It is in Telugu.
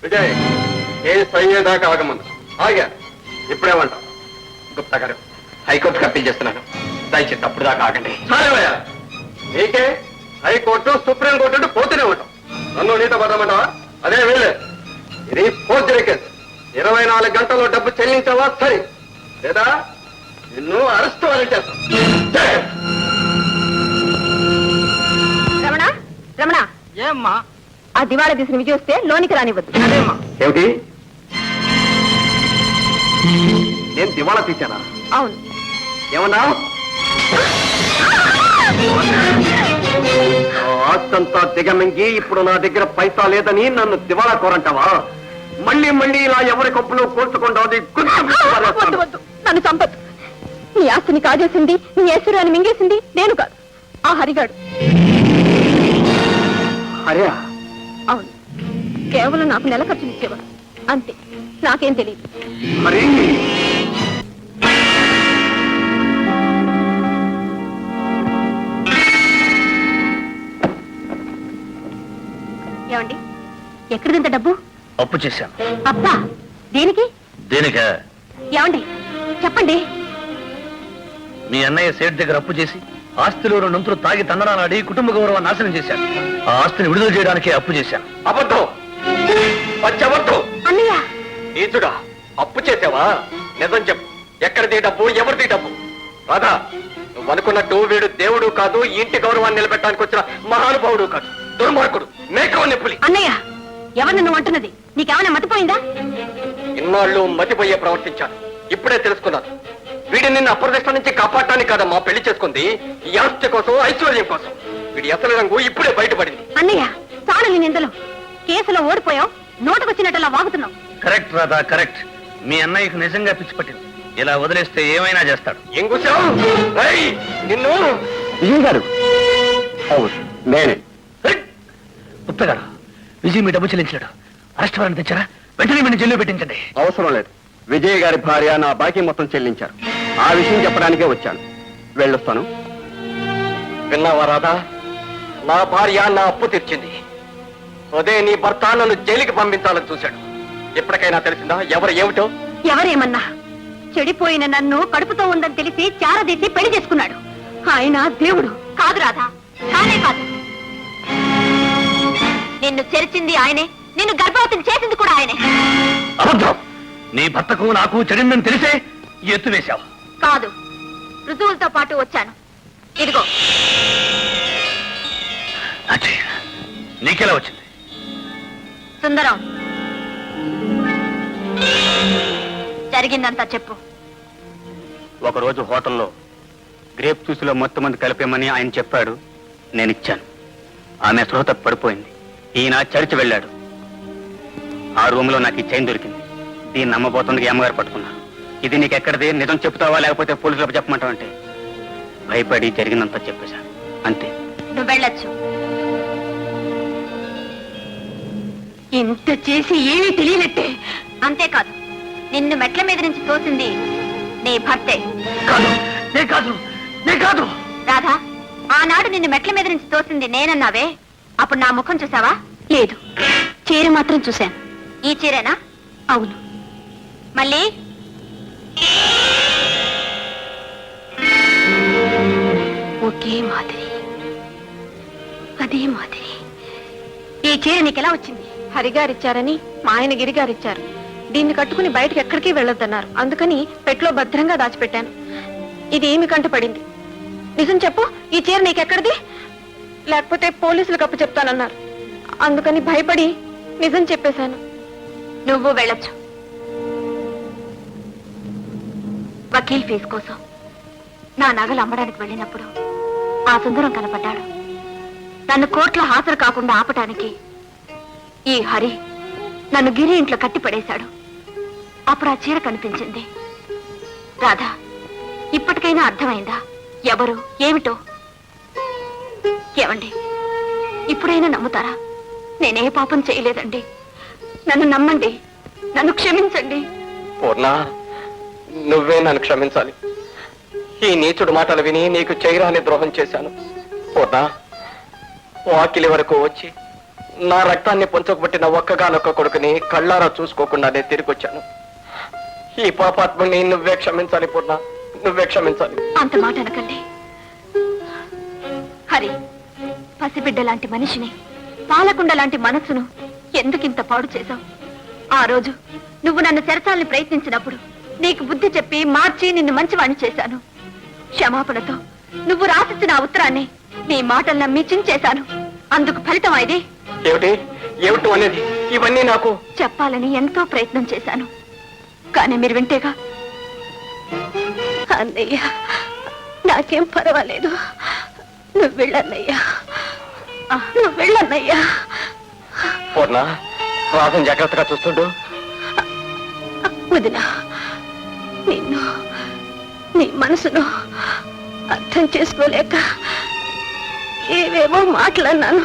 విజయ్ కేసు అయ్యేదాకా ఆగమను. ఆగా ఇప్పుడేమంటావు? గుప్తా గారు, హైకోర్టుకు అప్పీల్ చేస్తున్నాను. దయచేసి అప్పుడు దాకా ఆగండి. సరేవయ్యా, నీకే హైకోర్టు సుప్రీంకోర్టు అంటే పోతూనే ఉంటాం. నన్ను నీతో పడమంటావా? అదే వీళ్ళే. ఇది ఫోర్జరీ కేసు. 24 గంటల్లో డబ్బు చెల్లించావా సరే, లేదా నిన్ను అరెస్ట్ వారెంట్ చేస్తాం. రమణ, రమణ, ఏమ్మా? ఆ దివాళా తీసిన విజయ్ వస్తే లోనికి రానివ్వద్దు. అదేమ్మా. ఏమిటి? నేను దివాళా తీశానా? అవును. ఏమన్నా? ఆస్తంతా దిగమింగి ఇప్పుడు నా దగ్గర పైసా లేదని నన్ను దివాళా కోరంటావా? మళ్ళీ మళ్ళీ ఇలా ఎవరి కప్పులో కోర్చుకుంటావు? వద్దు వద్దు, నన్ను చంపద్దు. నీ ఆస్తిని కాజేసింది, నీ ఐశ్వర్యాన్ని మింగేసింది నేను కాదు, ఆ హరిగాడు. అరే అవును, కేవలం నాకు నెల ఖర్చులు ఇచ్చేవాడు అంతే, నాకేం తెలియదు. మరి ఏమండి, ఎక్కడిదంత డబ్బు? అప్పు చేశాను. అబ్బా, దేనికి? దేనికా? ఏమండి చెప్పండి. మీ అన్నయ్య సేట్ దగ్గర అప్పు చేసి ఆస్తిలో 2 నంతులు తాగి తందనానాడి కుటుంబ గౌరవం నాశనం చేశాను. ఆ ఆస్తిని విడుదల చేయడానికే అప్పు చేశాను. అబద్ధం, పచ్చబద్ధం. అన్నయ్య, నీచుడా, అప్పు చేసావా? నిజం చెప్పు, ఎక్కడిది డబ్బు, ఎవరిది డబ్బు? రాధా, నువ్వు అనుకున్నట్టు వీడు దేవుడు కాదు, ఈ ఇంటి గౌరవాన్ని నిలబెట్టడానికి వచ్చిన మహానుభావుడు కాదు, దుర్మార్గుడు, మేకవని పులి. అన్నయ్య, ఎవరు నువ్వు అంటున్నది? నీకేమైనా మతిపోయిందా? ఇన్నాళ్ళు మతిపోయే ప్రవర్తించాను, ఇప్పుడే తెలుసుకున్నాను. వీడిని నిన్ను అప్రదిష్ట నుంచి కాపాడటానికి కాదమ్మా పెళ్లి చేసుకుంది, ఈ ఆస్తి కోసం, ఐశ్వర్యం కోసం. వీడి అసలు రంగు ఇప్పుడే బయటపడింది. అన్నయ్య, చాలు నీ నిందలు. కేసులో ఓడిపోయావు, నోటుకొచ్చినట్టలా వాగుతున్నావు. Correct Radha, correct. మీ అన్నయ్యకు నిజంగా పిచ్చి పట్టింది. ఇలా వదిలేస్తే ఏమైనా చేస్తాడు. ఏం కూర్చావు? నిన్ను విజయ్ గారు. అవును, నేనే. గుప్తా గారు, విజయ్ మీ డబ్బు చెల్లించాడు. అరెస్ట్ వారెంట్ తెచ్చారా? వెంటనే మీరు జైల్లో పెట్టించండి. అవసరం లేదు, విజయ్ గారి భార్య నా బాకీ మొత్తం చెల్లించారు. ఆ విషయం చెప్పడానికే వచ్చాను. వెళ్ళొస్తాను. విన్నావా రాధా, నా భార్య నా అప్పు తీర్చింది. అదే నీ భర్త నన్ను జైలుకి పంపించాలని చూశాడు. ఎప్పటికైనా తెలిసిందా ఎవరు ఏమిటో? ఎవరేమన్నా, చెడిపోయిన నన్ను కడుపుతో ఉందని తెలిసి చారదీసి పెళ్లి చేసుకున్నాడు. ఆయన దేవుడు కాదు రాధా, కానే కాదు. నిన్ను చెరిచింది ఆయనే, నిన్ను గర్భవతిని చేసింది కూడా ఆయనే. అబద్ధం. నీ భర్తకు నాకు చెడిందని తెలిసే ఎత్తు వేశావు. కాదు, రుజువులతో పాటు వచ్చాను. ఇదిగో. నీకెలా వచ్చింది? సుందరం, జరిగిందంతా చెప్పు. ఒకరోజు హోటల్లో గ్రేప్ జ్యూస్లో మొత్తం మంది కలిపేమని ఆయన చెప్పాడు. నేను ఇచ్చాను. ఆమె స్పృహత పడిపోయింది. ఈయన చర్చి వెళ్ళాడు. ఆ రూమ్ లో నాకు ఈ చైన్ దొరికింది. దీన్ని నమ్మబోతుంది అమ్మగారు పట్టుకున్నారు. ఇది నీకెక్కడిది, నిజం చెప్తావా లేకపోతే పోలీసులకు చెప్పమంటావు అంటే భయపడి జరిగిందంతా చెప్పేశాను, అంతే. నువ్వు వెళ్ళొచ్చు. ఇంత చేసి ఏమీ తెలియనట్టే. అంతేకాదు, నిన్ను మెట్ల మీద నుంచి తోసింది నీ భర్తే. కాదు, నే కాదు, నే కాదు. రాధా, ఆనాడు నిన్ను మెట్ల మీద నుంచి తోసింది నేనన్నావే, అప్పుడు నా ముఖం చూసావా? లేదు, చీర మాత్రం చూశాను. ఈ చీరేనా? అవును. మళ్ళీ ఒకే మాదిరి, అదే మాదిరి. ఈ చీర నీకెలా వచ్చింది? హరిగారిచ్చారని మా ఆయన గిరిగారిచ్చారు. దీన్ని కట్టుకుని బయటకు ఎక్కడికి వెళ్ళొద్దన్నారు. అందుకని పెట్లో భద్రంగా దాచిపెట్టాను. ఇది ఏమి కంట పడింది. నిజం చెప్పు, ఈ చీర నీకెక్కడిది? లేకపోతే పోలీసులకు అప్పు చెప్తానన్నారు. అందుకని భయపడి నిజం చెప్పేశాను. నువ్వు వెళ్ళొచ్చు. వకీల్ ఫీజు కోసం నా నగలు అమ్మడానికి వెళ్ళినప్పుడు ఆ సుందరం కనపడ్డాడు. నన్ను కోర్టులో హాజరు కాకుండా ఆపటానికి ఈ హరి నన్ను గిరి ఇంట్లో కట్టి పడేశాడు. అప్పుడు ఆ చీర కనిపించింది. రాధా, ఇప్పటికైనా అర్థమైందా ఎవరు ఏమిటో? ఏమండి, ఇప్పుడైనా నమ్ముతారా? నేనే పాపం చేయలేదండి. నన్ను నమ్మండి, నన్ను క్షమించండి. పూర్ణ, నువ్వే నన్ను క్షమించాలి. ఈ నీచుడు మాటలు విని నీకు చేయరాని ద్రోహం చేశాను. పూర్ణ, వాకిలి వరకు వచ్చి నా రక్తాన్ని పొంచకబట్టిన ఒక్కగానొక్క కొడుకుని కళ్ళారా చూసుకోకుండానే తిరిగొచ్చాను. ఈ పాపాత్ముని నువ్వే క్షమించాలి పూర్ణ, నువ్వే క్షమించాలి. అంత మాట అనకండి హరి. పసిబిడ్డ లాంటి మనిషిని, పాలకుండ లాంటి మనస్సును ఎందుకింత పాడు చేశావు? ఆ రోజు నువ్వు నన్ను చెరచాలని ప్రయత్నించినప్పుడు నీకు బుద్ధి చెప్పి మార్చి నిన్ను మంచివాణ్ణి చేశాను. క్షమాపణతో నువ్వు రాసిచ్చిన ఆ ఉత్తరాన్ని నీ మాటలు నమ్మి చించేశాను. అందుకు ఫలితం ఇది. ఏమిటి ఏమిటి అనేది? ఇవన్నీ నాకు చెప్పాలని ఎంతో ప్రయత్నం చేశాను, కానీ మీరు వింటేగా. అన్నయ్య, నాకేం పర్వాలేదు. నువ్వు వెళ్ళన్నయ్యా, నువ్వు వెళ్ళన్నయ్యా. పూర్ణ, రాసం జాగ్రత్తగా చూస్తుండు. వదినా, నిన్ను, నీ మనసును అర్థం చేసుకోలేక ఏవేవో మాట్లాడినాను.